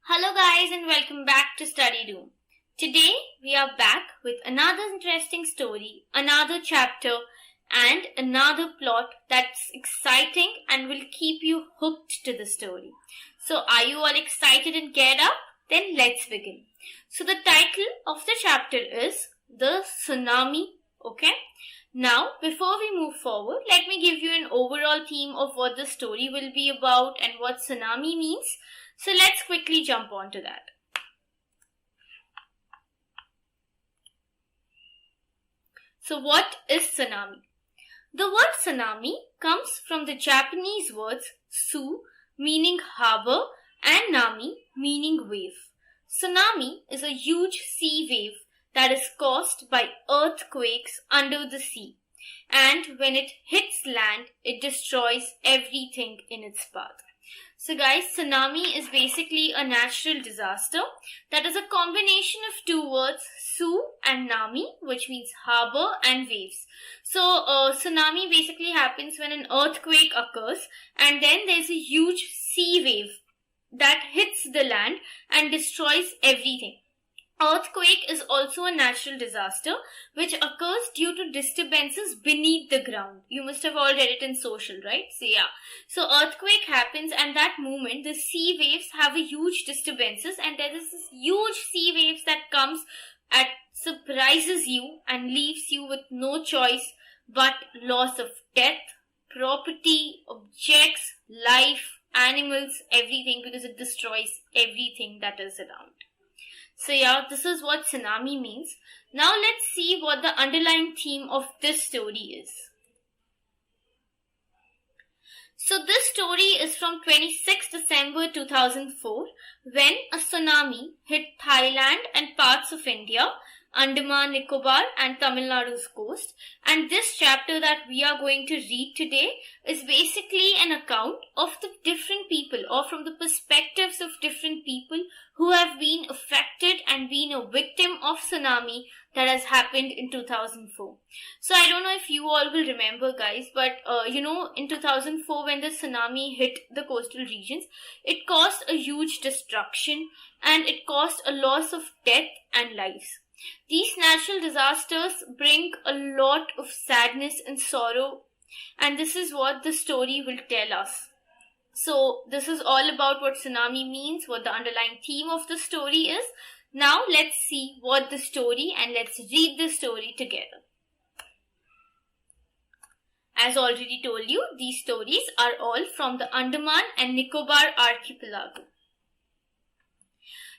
Hello guys and welcome back to Study Room. Today we are back with another interesting story, another chapter and another plot that's exciting and will keep you hooked to the story. So are you all excited and geared up? Then let's begin. So the title of the chapter is The Tsunami, okay? Now, before we move forward, let me give you an overall theme of what the story will be about and what tsunami means. So let's quickly jump on to that. So what is tsunami? The word tsunami comes from the Japanese words su, meaning harbor, and nami, meaning wave. Tsunami is a huge sea wave that is caused by earthquakes under the sea. And when it hits land, it destroys everything in its path. So guys, tsunami is basically a natural disaster that is a combination of two words, su and nami, which means harbor and waves. So tsunami basically happens when an earthquake occurs and then there's a huge sea wave that hits the land and destroys everything. Earthquake is also a natural disaster which occurs due to disturbances beneath the ground. You must have all read it in social, right? So earthquake happens and that moment the sea waves have a huge disturbances and there is this huge sea waves that comes and surprises you and leaves you with no choice but loss of death, property, objects, life, animals, everything, because it destroys everything that is around. So this is what tsunami means. Now let's see what the underlying theme of this story is. So this story is from 26 December 2004 when a tsunami hit Thailand and parts of India, Andaman, Nicobar and Tamil Nadu's coast. And this chapter that we are going to read today is basically an account of the different people or from the perspectives of different people who have been affected and been a victim of tsunami that has happened in 2004. So I don't know if you all will remember guys, but in 2004 when the tsunami hit the coastal regions, it caused a huge destruction and it caused a loss of death and lives. These natural disasters bring a lot of sadness and sorrow, and this is what the story will tell us. So this is all about what tsunami means, what the underlying theme of the story is. Now let's see what the story and let's read the story together. As already told you, these stories are all from the Andaman and Nicobar archipelago.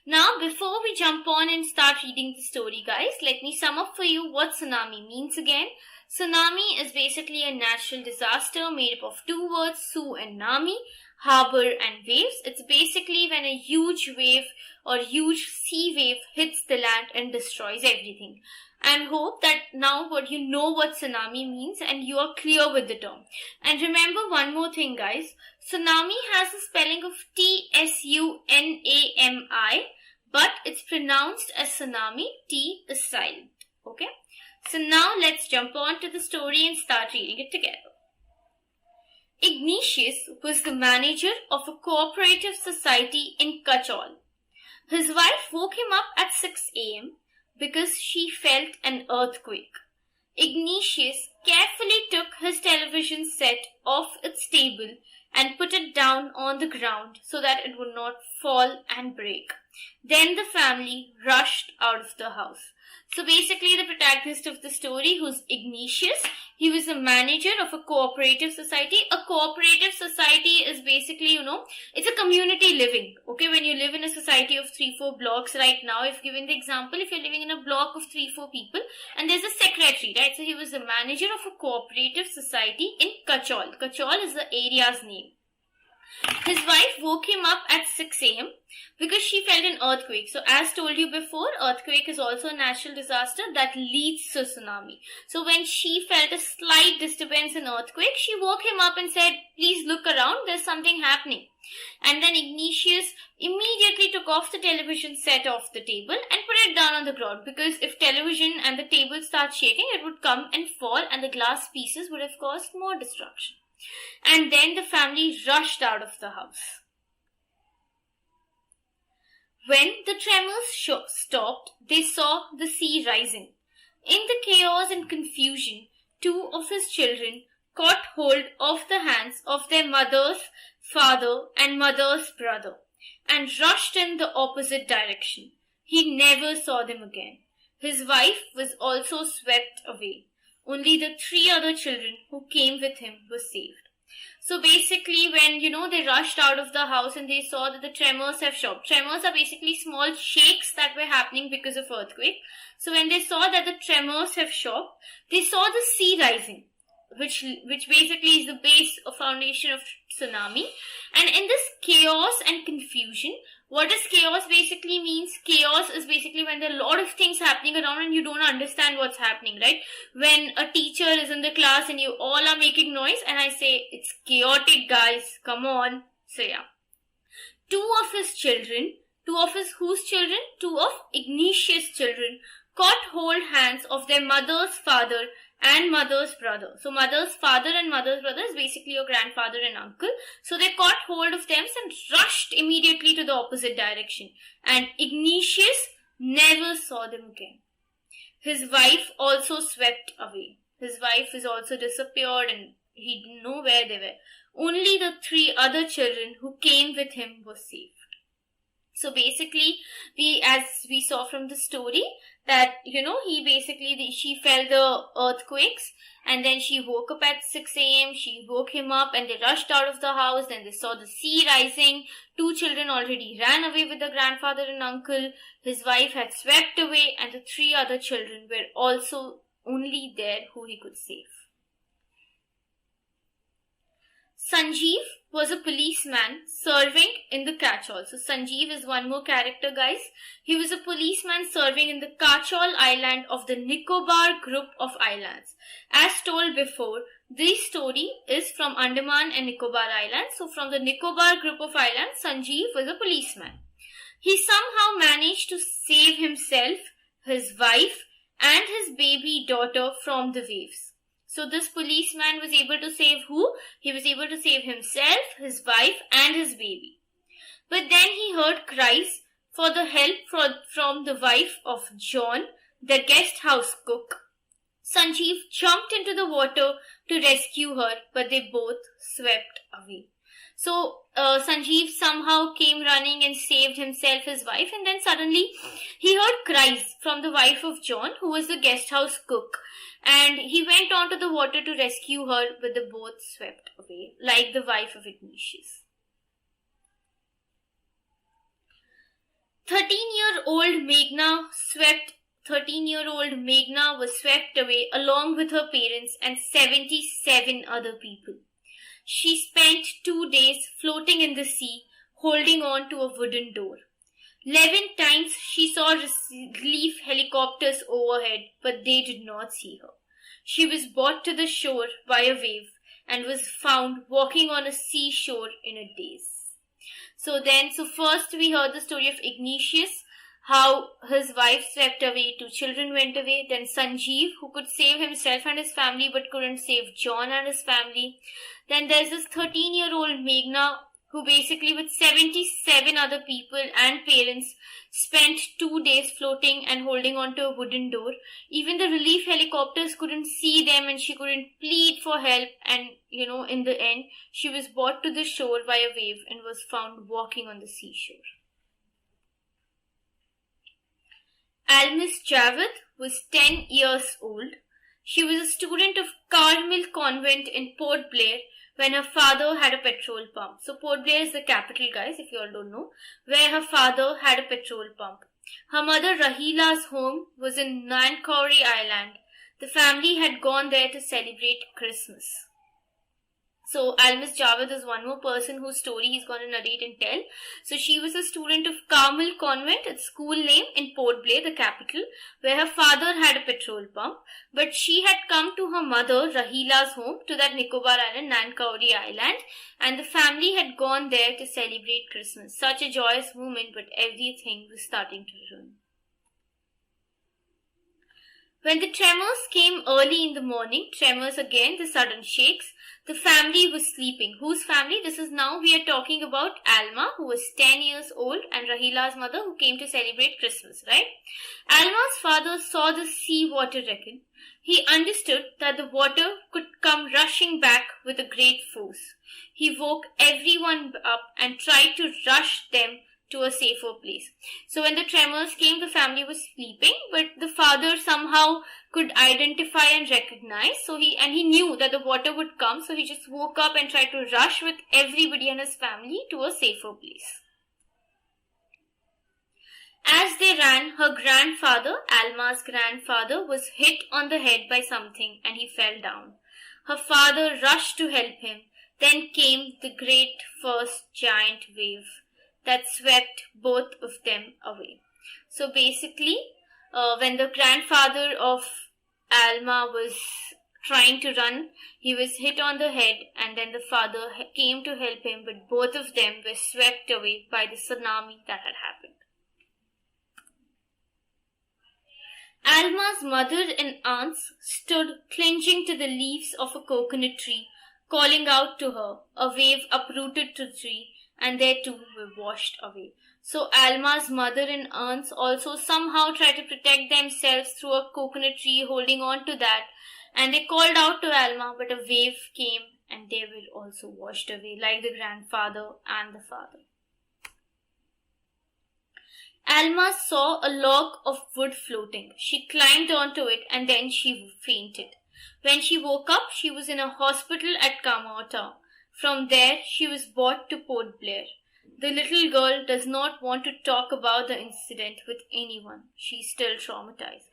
Now, before we jump on and start reading the story, guys, let me sum up for you what tsunami means again. Tsunami is basically a natural disaster made up of two words, su and nami, harbor and waves. It's basically when a huge wave or huge sea wave hits the land and destroys everything. And hope that now you know what tsunami means and you are clear with the term. And remember one more thing, guys. Tsunami has the spelling of T-S-U-N-A-M-I, but it's pronounced as tsunami. T is silent. Okay? So now let's jump on to the story and start reading it together. Ignatius was the manager of a cooperative society in Kachol. His wife woke him up at 6 a.m. because she felt an earthquake. Ignatius carefully took his television set off its table and put it down on the ground so that it would not fall and break. Then the family rushed out of the house. So basically the protagonist of the story, who's Ignatius, he was a manager of a cooperative society. A cooperative society is basically, it's a community living. Okay, when you live in a society of 3-4 blocks right now, if giving the example, if you're living in a block of 3-4 people and there's a secretary, right? So he was the manager of a cooperative society in Kachol. Kachol is the area's name. His wife woke him up at 6 a.m. because she felt an earthquake. So as told you before, earthquake is also a natural disaster that leads to tsunami. So when she felt a slight disturbance in earthquake, she woke him up and said, please look around, there's something happening. And then Ignatius immediately took off the television set off the table and put it down on the ground, because if television and the table start shaking, it would come and fall and the glass pieces would have caused more destruction. And then the family rushed out of the house. When the tremors stopped, they saw the sea rising. In the chaos and confusion, two of his children caught hold of the hands of their mother's father and mother's brother and rushed in the opposite direction. He never saw them again. His wife was also swept away. Only the three other children who came with him were saved. So basically, when they rushed out of the house and they saw that the tremors have stopped. Tremors are basically small shakes that were happening because of earthquake. So when they saw that the tremors have stopped, they saw the sea rising, which basically is the base or foundation of tsunami. And in this chaos and confusion, what does chaos basically means? Chaos is basically when there are a lot of things happening around and you don't understand what's happening, right? When a teacher is in the class and you all are making noise and I say, it's chaotic, guys, come on. So yeah. Two of Ignatius' children caught hold hands of their mother's father and mother's brother. So mother's father and mother's brother is basically your grandfather and uncle. So they caught hold of them and rushed immediately to the opposite direction. And Ignatius never saw them again. His wife also swept away. His wife is also disappeared and he didn't know where they were. Only the three other children who came with him were saved. So basically, as we saw from the story, that, she felt the earthquakes and then she woke up at 6 a.m. She woke him up and they rushed out of the house. Then they saw the sea rising. Two children already ran away with the grandfather and uncle. His wife had swept away and the three other children were also only there who he could save. Sanjeev was a policeman serving in the catch-all. So Sanjeev is one more character, guys. He was a policeman serving in the catch-all island of the Nicobar group of islands. As told before, this story is from Andaman and Nicobar Islands. So from the Nicobar group of islands, Sanjeev was a policeman. He somehow managed to save himself, his wife, and his baby daughter from the waves. So this policeman was able to save who? He was able to save himself, his wife and his baby. But then he heard cries for the help from the wife of John, the guest house cook. Sanjeev jumped into the water to rescue her, but they both swept away. So Sanjeev somehow came running and saved himself, his wife, and then suddenly he heard cries from the wife of John, who was the guest house cook. And he went onto the water to rescue her, but they both swept away, like the wife of Ignatius. 13-year-old Meghna was swept away along with her parents and 77 other people. She spent 2 days floating in the sea, holding on to a wooden door. 11 times she saw relief helicopters overhead, but they did not see her. She was brought to the shore by a wave and was found walking on a seashore in a daze. So first we heard the story of Ignatius, how his wife swept away, 2 children went away. Then Sanjeev, who could save himself and his family but couldn't save John and his family. Then there's this 13-year-old Meghna, who basically with 77 other people and parents spent 2 days floating and holding on to a wooden door. Even the relief helicopters couldn't see them and she couldn't plead for help. And, in the end, she was brought to the shore by a wave and was found walking on the seashore. Almis Javed was 10 years old. She was a student of Carmel Convent in Port Blair when her father had a petrol pump. So Port Blair is the capital, guys, if you all don't know, where her father had a petrol pump. Her mother Rahila's home was in Nankauri Island. The family had gone there to celebrate Christmas. So Almis Javed is one more person whose story he's going to narrate and tell. So she was a student of Carmel Convent, its school name, in Port Blair, the capital, where her father had a petrol pump. But she had come to her mother Rahila's home, to that Nicobar Island, Nankauri Island, and the family had gone there to celebrate Christmas. Such a joyous moment, but everything was starting to ruin. When the tremors came early in the morning, tremors again, the sudden shakes, The family was sleeping. Whose family? This is now we are talking about Alma, who was 10 years old, and Rahila's mother, who came to celebrate Christmas, right? Alma's father saw the sea water reckon. He understood that the water could come rushing back with a great force. He woke everyone up and tried to rush them to a safer place. So when the tremors came, the family was sleeping, but the father somehow could identify and recognize. So he knew that the water would come, so he just woke up and tried to rush with everybody and his family to a safer place. As they ran, her grandfather, Alma's grandfather, was hit on the head by something and he fell down. Her father rushed to help him. Then came the great first giant wave that swept both of them away. So basically, when the grandfather of Alma was trying to run, he was hit on the head, and then the father came to help him, but both of them were swept away by the tsunami that had happened. Alma's mother and aunts stood clinging to the leaves of a coconut tree, calling out to her. A wave uprooted the tree, and they too were washed away. So Alma's mother and aunts also somehow tried to protect themselves through a coconut tree, holding on to that, and they called out to Alma, but a wave came and they were also washed away, like the grandfather and the father. Alma saw a log of wood floating. She climbed onto it and then she fainted. When she woke up, she was in a hospital at Kamota. From there, she was brought to Port Blair. The little girl does not want to talk about the incident with anyone. She's still traumatized.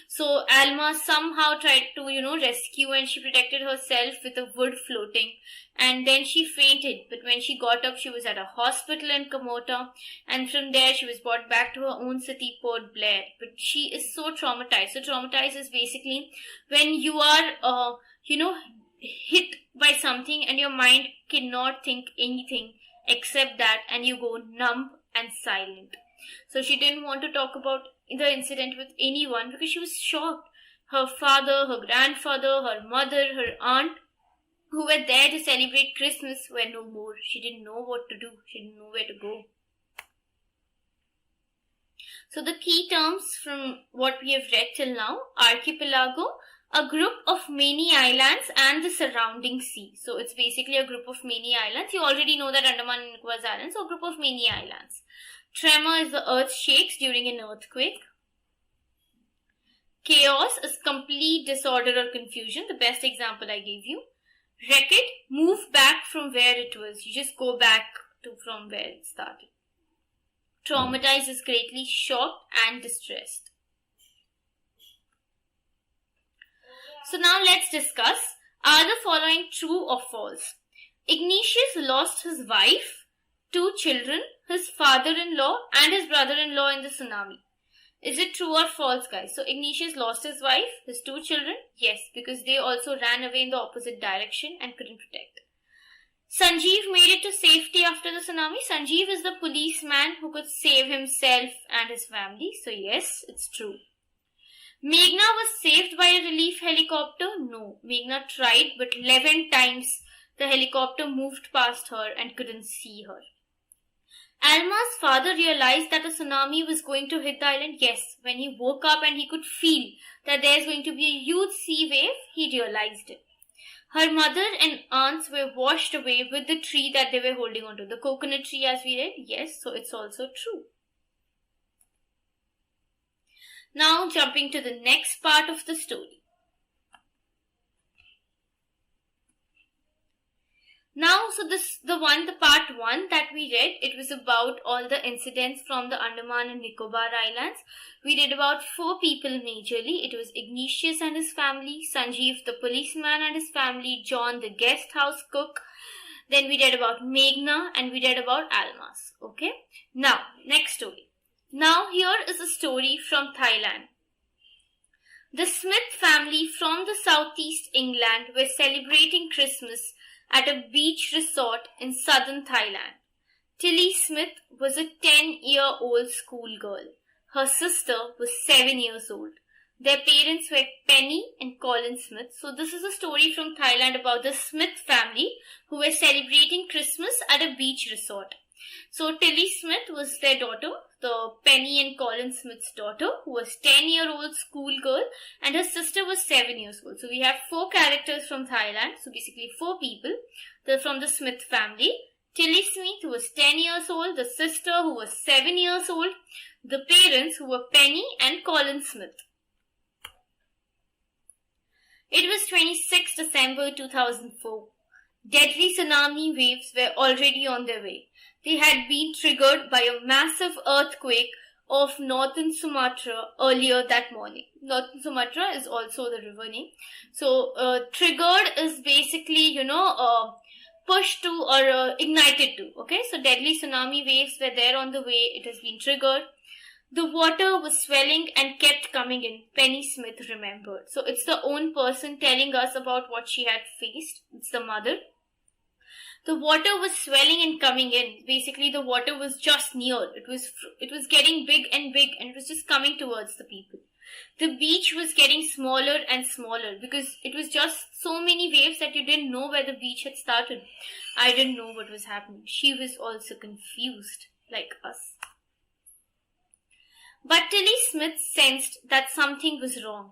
So Alma somehow tried to, rescue, and she protected herself with a wood floating, and then she fainted. But when she got up, she was at a hospital in Kamota, and from there she was brought back to her own city, Port Blair. But she is so traumatized. So traumatized is basically when you are, hit by something and your mind cannot think anything except that, and you go numb and silent. So she didn't want to talk about the incident with anyone because she was shocked. Her father, her grandfather, her mother, her aunt, who were there to celebrate Christmas, were no more. She didn't know what to do. She didn't know where to go. So the key terms from what we have read till now: archipelago, a group of many islands and the surrounding sea. So it's basically a group of many islands. You already know that Andaman and Nicobar Islands, so a group of many islands. Tremor is the earth shakes during an earthquake. Chaos is complete disorder or confusion, the best example I gave you. Wrecked, move back from where it was. You just go back to from where it started. Traumatized is greatly shocked and distressed. So now let's discuss, are the following true or false? Ignatius lost his wife, 2 children, his father-in-law and his brother-in-law in the tsunami. Is it true or false, guys? So Ignatius lost his wife, his 2 children? Yes, because they also ran away in the opposite direction and couldn't protect. Sanjeev made it to safety after the tsunami. Sanjeev is the policeman who could save himself and his family. So yes, it's true. Meghna was saved by a relief helicopter? No. Meghna tried, but 11 times the helicopter moved past her and couldn't see her. Alma's father realized that a tsunami was going to hit the island. Yes, when he woke up and he could feel that there's going to be a huge sea wave, he realized it. Her mother and aunts were washed away with the tree that they were holding onto. The coconut tree, as we read. Yes, so it's also true. Now jumping to the next part of the story. Now, so the part 1 that we read, it was about all the incidents from the Andaman and Nicobar Islands. We read about 4 people majorly. It was Ignatius and his family, Sanjeev the policeman and his family, John the guest house cook. Then we read about Meghna and we read about Almas. Okay. Now, next story. Now here is a story from Thailand. The Smith family from the southeast England were celebrating Christmas at a beach resort in southern Thailand. Tilly Smith was a 10-year-old schoolgirl. Her sister was 7 years old. Their parents were Penny and Colin Smith. So this is a story from Thailand about the Smith family who were celebrating Christmas at a beach resort. So Tilly Smith was their daughter, the Penny and Colin Smith's daughter, who was 10-year-old schoolgirl, and her sister was 7 years old. So we have 4 characters from Thailand, so basically 4 people. They're from the Smith family. Tilly Smith, who was 10 years old, the sister, who was 7 years old, the parents, who were Penny and Colin Smith. It was 26 December 2004. Deadly tsunami waves were already on their way. They had been triggered by a massive earthquake off northern Sumatra earlier that morning. Northern Sumatra is also the river name. So, triggered is basically, pushed to or ignited to. Okay, so deadly tsunami waves were there on the way. It has been triggered. The water was swelling and kept coming in, Penny Smith remembered. So it's the own person telling us about what she had faced. It's the mother. The water was swelling and coming in. Basically, the water was just near. It was getting big and it was just coming towards the people. The beach was getting smaller and smaller because it was just so many waves that you didn't know where the beach had started. I didn't know what was happening. She was also confused, like us. But Tilly Smith sensed that something was wrong.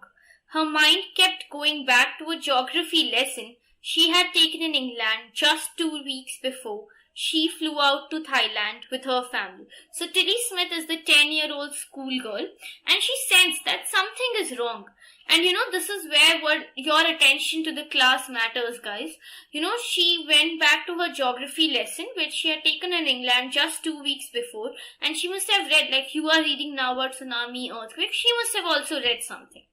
Her mind kept going back to a geography lesson she had taken in England just 2 weeks before she flew out to Thailand with her family. So Tilly Smith is the 10-year-old schoolgirl, and she sensed that something is wrong. And this is where your attention to the class matters, guys. She went back to her geography lesson, which she had taken in England just 2 weeks before, and she must have read, like you are reading now about tsunami, earthquake, she must have also read something.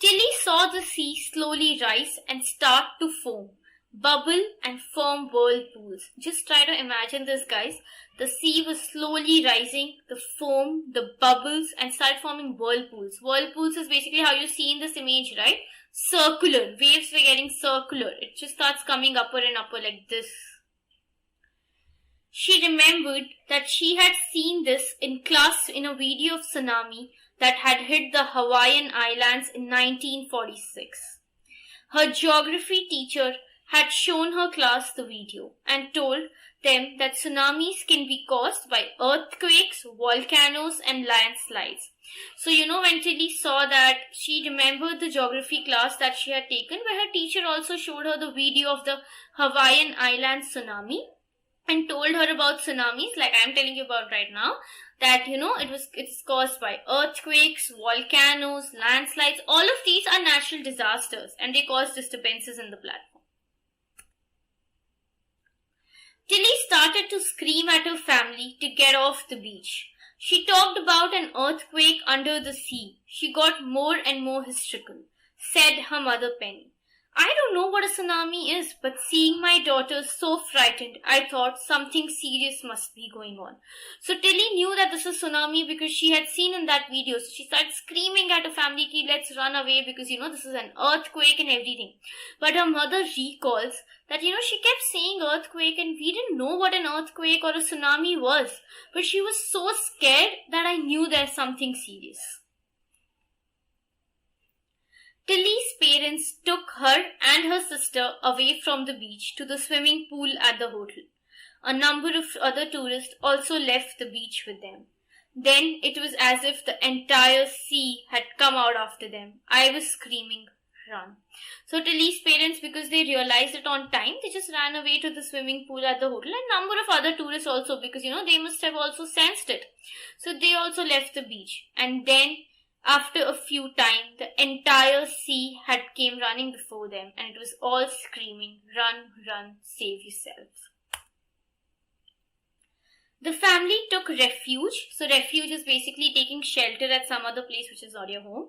Tilly saw the sea slowly rise and start to foam, bubble and form whirlpools. Just try to imagine this, guys. The sea was slowly rising, the foam, the bubbles, and started forming whirlpools. Whirlpools is basically how you see in this image, right? Circular. Waves were getting circular. It just starts coming upper and upper like this. She remembered that she had seen this in class in a video of tsunami that had hit the Hawaiian Islands in 1946. Her geography teacher had shown her class the video and told them that tsunamis can be caused by earthquakes, volcanoes and landslides. So when Tilly saw that, she remembered the geography class that she had taken, where her teacher also showed her the video of the Hawaiian Islands tsunami and told her about tsunamis, like I am telling you about right now, that it's caused by earthquakes, volcanoes, landslides. All of these are natural disasters and they cause disturbances in the platform. Tilly started to scream at her family to get off the beach. She talked about an earthquake under the sea. She got more and more hysterical, said her mother Penny. I don't know what a tsunami is, but seeing my daughter so frightened, I thought something serious must be going on. So Tilly knew that this is tsunami because she had seen in that video. So she started screaming at her family, let's run away because, this is an earthquake and everything. But her mother recalls that, she kept saying earthquake and we didn't know what an earthquake or a tsunami was. But she was so scared that I knew there's something serious. Tilly's parents took her and her sister away from the beach to the swimming pool at the hotel. A number of other tourists also left the beach with them. Then it was as if the entire sea had come out after them. I was screaming, run. So Tilly's parents, because they realized it on time, they just ran away to the swimming pool at the hotel, and number of other tourists also, because they must have also sensed it. So they also left the beach. And then after a few time, the entire sea had came running before them, and it was all screaming, run, run, save yourself. The family took refuge. So refuge is basically taking shelter at some other place which is not your home.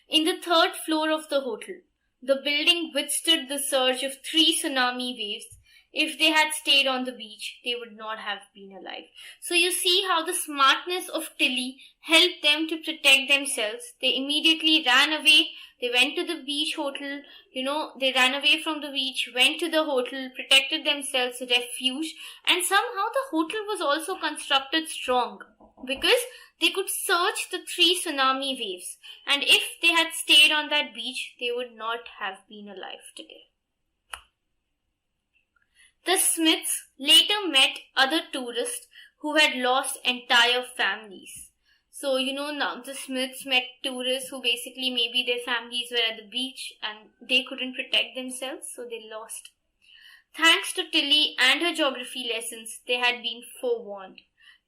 In the 3rd floor of the hotel. The building withstood the surge of 3 tsunami waves If they had stayed on the beach, they would not have been alive. So you see how the smartness of Tilly helped them to protect themselves. They immediately ran away. They went to the beach hotel, they ran away from the beach, went to the hotel, protected themselves, refuge, and somehow the hotel was also constructed strong because they could search the 3 tsunami waves. And if they had stayed on that beach, they would not have been alive today. The Smiths later met other tourists who had lost entire families. So, now the Smiths met tourists who basically maybe their families were at the beach and they couldn't protect themselves, so they lost. Thanks to Tilly and her geography lessons, they had been forewarned.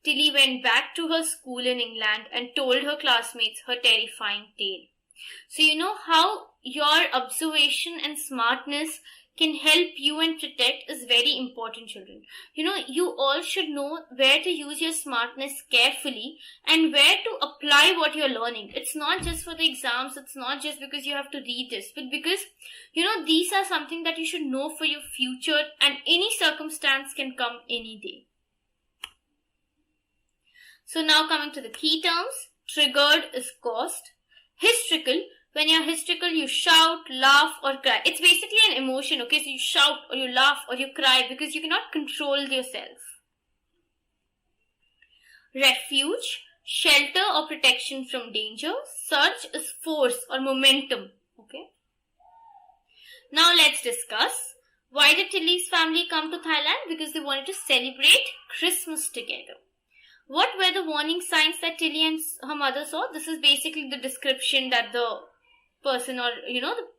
Tilly went back to her school in England and told her classmates her terrifying tale. So, how your observation and smartness can help you and protect is very important, children. You all should know where to use your smartness carefully and where to apply what you're learning. It's not just for the exams, it's not just because you have to read this, but because, these are something that you should know for your future, and any circumstance can come any day. So now coming to the key terms, triggered is caused. Hysterical, when you're hysterical, you shout, laugh or cry. It's basically an emotion, okay? So you shout or you laugh or you cry because you cannot control yourself. Refuge, shelter or protection from danger. Surge is force or momentum, okay? Now let's discuss. Why did Tilly's family come to Thailand? Because they wanted to celebrate Christmas together. What were the warning signs that Tilly and her mother saw? This is basically the description that the person or,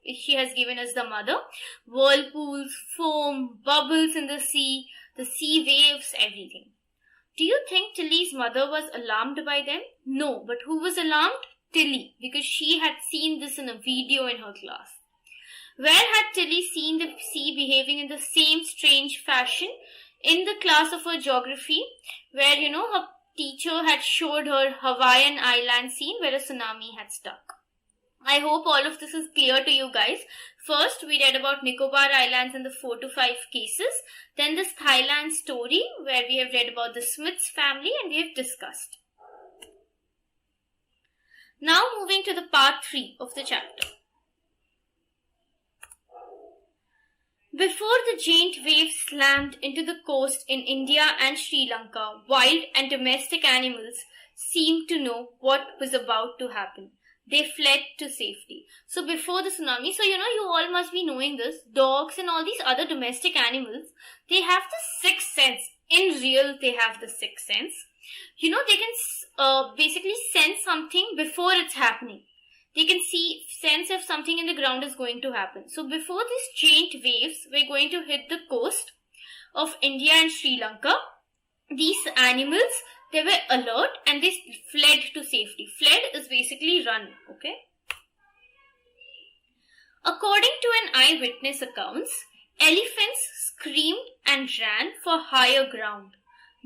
she has given as the mother. Whirlpools, foam, bubbles in the sea waves, everything. Do you think Tilly's mother was alarmed by them? No, but who was alarmed? Tilly, because she had seen this in a video in her class. Where had Tilly seen the sea behaving in the same strange fashion? In the class of her geography, where, her teacher had showed her Hawaiian island scene where a tsunami had struck. I hope all of this is clear to you guys. First, we read about Nicobar Islands and the 4 to 5 cases. Then this Thailand story where we have read about the Smiths family and we have discussed. Now moving to the part 3 of the chapter. Before the giant waves slammed into the coast in India and Sri Lanka, wild and domestic animals seemed to know what was about to happen. They fled to safety. So before the tsunami, you all must be knowing this, dogs and all these other domestic animals, they have the sixth sense. In real, they have the sixth sense. They can basically sense something before it's happening. They can sense if something in the ground is going to happen. So before these giant waves were going to hit the coast of India and Sri Lanka, these animals, they were alert and they fled to safety. Fled is basically run, okay? According to an eyewitness accounts, elephants screamed and ran for higher ground.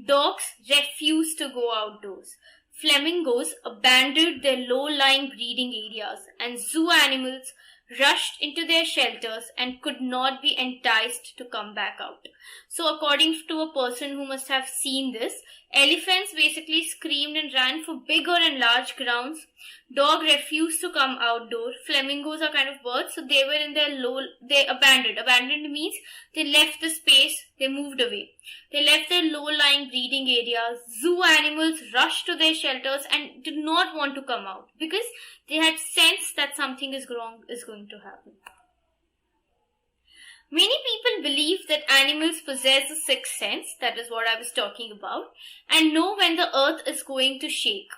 Dogs refused to go outdoors. Flamingos abandoned their low-lying breeding areas and zoo animals rushed into their shelters and could not be enticed to come back out. So according to a person who must have seen this, elephants basically screamed and ran for bigger and large grounds. Dog refused to come outdoor. Flamingos are kind of birds, so they were in their they abandoned. Abandoned means they left the space, they moved away. They left their low-lying breeding areas. Zoo animals rushed to their shelters and did not want to come out because they had sensed that something is wrong is going to happen. Many people believe that animals possess a sixth sense, that is what I was talking about, and know when the earth is going to shake.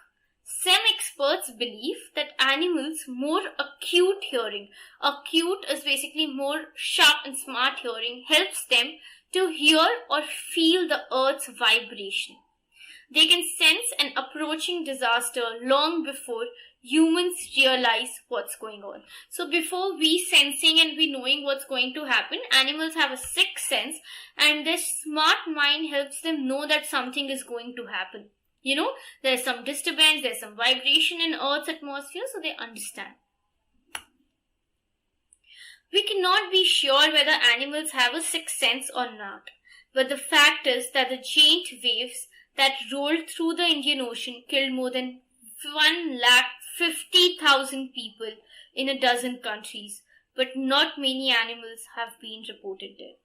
Some experts believe that animals more acute hearing, acute is basically more sharp and smart hearing, helps them to hear or feel the earth's vibration. They can sense an approaching disaster long before humans realize what's going on. So before we sensing and we knowing what's going to happen, animals have a sixth sense and their smart mind helps them know that something is going to happen. There's some disturbance, there's some vibration in Earth's atmosphere, so they understand. We cannot be sure whether animals have a sixth sense or not, but the fact is that the giant waves that rolled through the Indian Ocean killed more than 150,000 people in a dozen countries, but not many animals have been reported dead.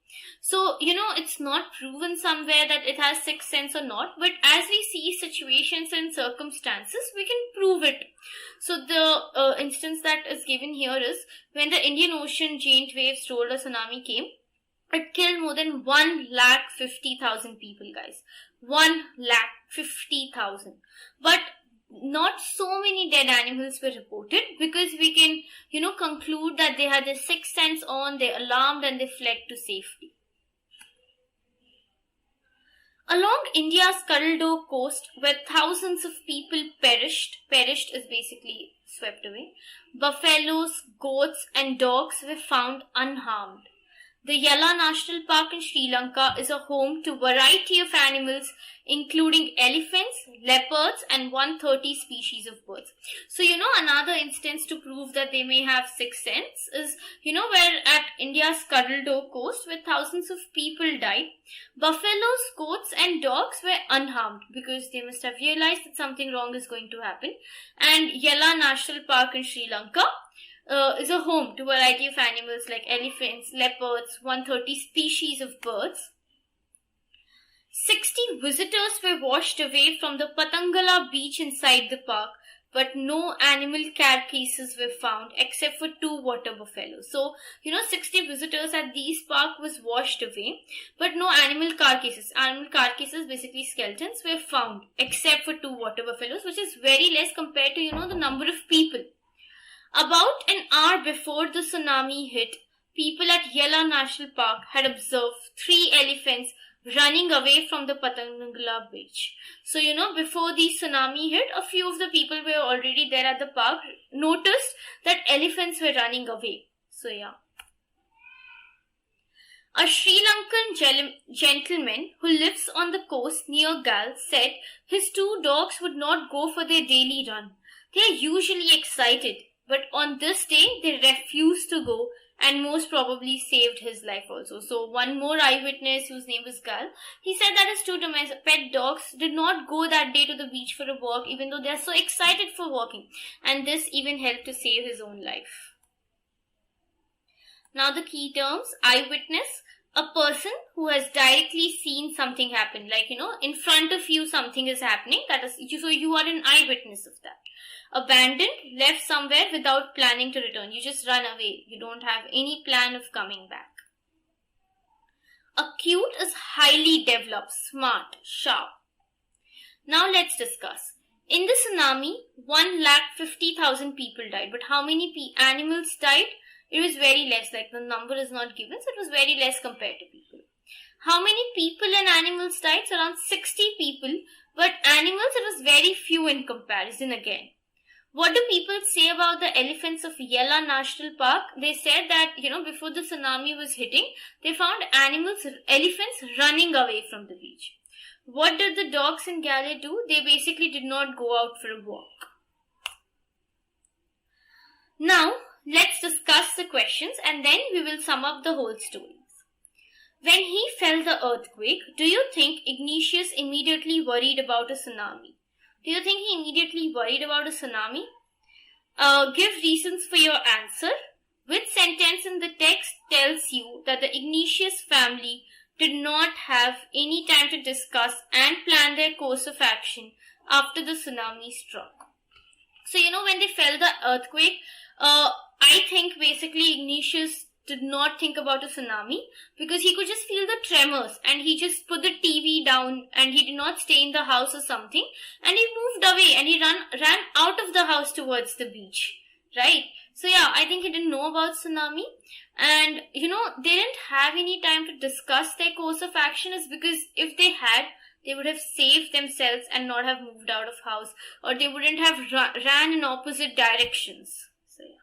So, it's not proven somewhere that it has sixth sense or not, but as we see situations and circumstances, we can prove it. So, the instance that is given here is when the Indian Ocean giant waves rolled, a tsunami came. It killed more than 150,000 people, guys. 150,000. But not so many dead animals were reported because we can, conclude that they had their sixth sense on, they alarmed and they fled to safety. Along India's Corridor coast, where thousands of people perished is basically swept away, buffaloes, goats and dogs were found unharmed. The Yala National Park in Sri Lanka is a home to a variety of animals, including elephants, leopards, and 130 species of birds. So, another instance to prove that they may have sixth sense is, where at India's Corridor coast, where thousands of people died, buffaloes, goats, and dogs were unharmed because they must have realized that something wrong is going to happen. And Yala National Park in Sri Lanka is a home to a variety of animals like elephants, leopards, 130 species of birds. 60 visitors were washed away from the Patangala beach inside the park, but no animal carcasses were found except for 2 water buffaloes. So, 60 visitors at these park was washed away, but no animal carcasses. Animal carcasses, basically skeletons, were found except for 2 water buffaloes, which is very less compared to, the number of people. About an hour before the tsunami hit, people at Yala National Park had observed 3 elephants running away from the Patangala beach. So, before the tsunami hit, a few of the people were already there at the park, noticed that elephants were running away. So, yeah. A Sri Lankan gentleman who lives on the coast near Gal said his 2 dogs would not go for their daily run. They are usually excited, but on this day, they refused to go and most probably saved his life also. So one more eyewitness whose name was Gal, he said that his 2 pet dogs did not go that day to the beach for a walk even though they are so excited for walking. And this even helped to save his own life. Now the key terms: eyewitness, a person who has directly seen something happen. Like, in front of you something is happening. That is, so you are an eyewitness of that. Abandoned, left somewhere without planning to return. You just run away. You don't have any plan of coming back. Acute is highly developed, smart, sharp. Now let's discuss. In the tsunami, 150,000 people died. But how many animals died? It was very less. Like, the number is not given, so it was very less compared to people. How many people and animals died? So around 60 people. But animals, it was very few in comparison again. What do people say about the elephants of Yala National Park? They said that, before the tsunami was hitting, they found elephants running away from the beach. What did the dogs in Gale do? They basically did not go out for a walk. Now, let's discuss the questions and then we will sum up the whole stories. When he felt the earthquake, do you think Ignatius immediately worried about a tsunami? Do you think he immediately worried about a tsunami? Give reasons for your answer. Which sentence in the text tells you that the Ignatius family did not have any time to discuss and plan their course of action after the tsunami struck? So, when they felt the earthquake, I think basically Ignatius did not think about a tsunami because he could just feel the tremors and he just put the TV down and he did not stay in the house or something and he moved away and he ran out of the house towards the beach, right? So yeah, I think he didn't know about tsunami and they didn't have any time to discuss their course of action is because if they had, they would have saved themselves and not have moved out of house or they wouldn't have ran in opposite directions. So yeah.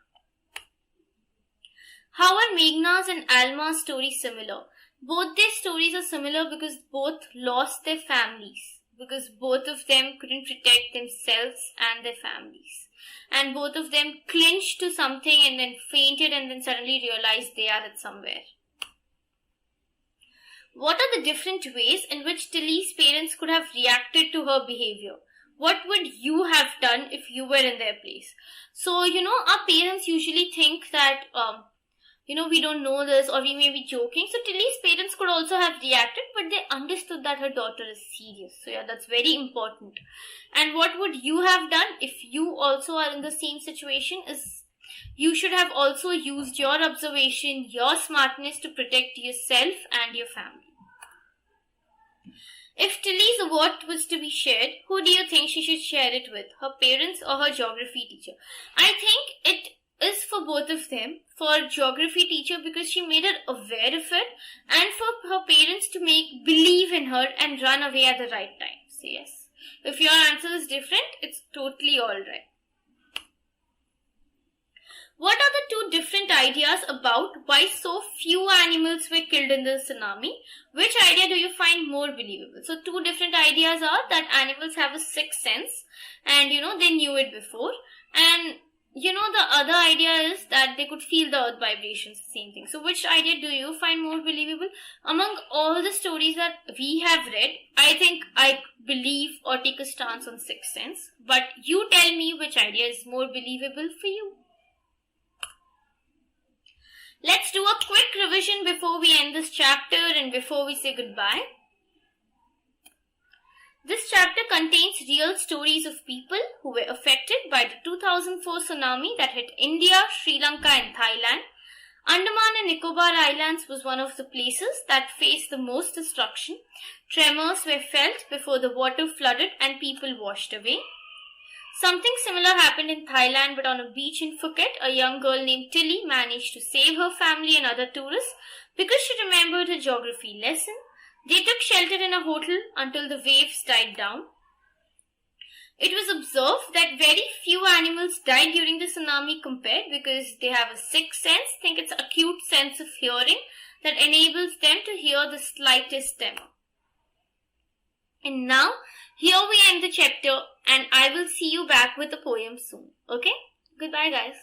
How are Meghna's and Alma's stories similar? Both their stories are similar because both lost their families. Because both of them couldn't protect themselves and their families. and both of them clinched to something and then fainted and then suddenly realized they are at somewhere. What are the different ways in which Tilly's parents could have reacted to her behavior? What would you have done if you were in their place? So, our parents usually think that, we don't know this, or we may be joking. So Tilly's parents could also have reacted, but they understood that her daughter is serious. So yeah, that's very important. And what would you have done if you also are in the same situation? Is you should have also used your observation, your smartness to protect yourself and your family. If Tilly's award was to be shared, who do you think she should share it with? Her parents or her geography teacher? I think it is for both of them. For geography teacher because she made her aware of it, and for her parents to make believe in her and run away at the right time. So yes, if your answer is different, it's totally alright. What are the two different ideas about why so few animals were killed in the tsunami? Which idea do you find more believable? So two different ideas are that animals have a sixth sense and they knew it before, and the other idea is that they could feel the earth vibrations, same thing. So which idea do you find more believable? Among all the stories that we have read, I think I believe or take a stance on sixth sense. But you tell me which idea is more believable for you. Let's do a quick revision before we end this chapter and before we say goodbye. This chapter contains real stories of people who were affected by the 2004 tsunami that hit India, Sri Lanka and Thailand. Andaman and Nicobar Islands was one of the places that faced the most destruction. Tremors were felt before the water flooded and people washed away. Something similar happened in Thailand, but on a beach in Phuket, a young girl named Tilly managed to save her family and other tourists because she remembered her geography lesson. They took shelter in a hotel until the waves died down. It was observed that very few animals died during the tsunami compared because they have a sixth sense. Think it's acute sense of hearing that enables them to hear the slightest tremor. And now, here we end the chapter and I will see you back with the poem soon. Okay? Goodbye guys.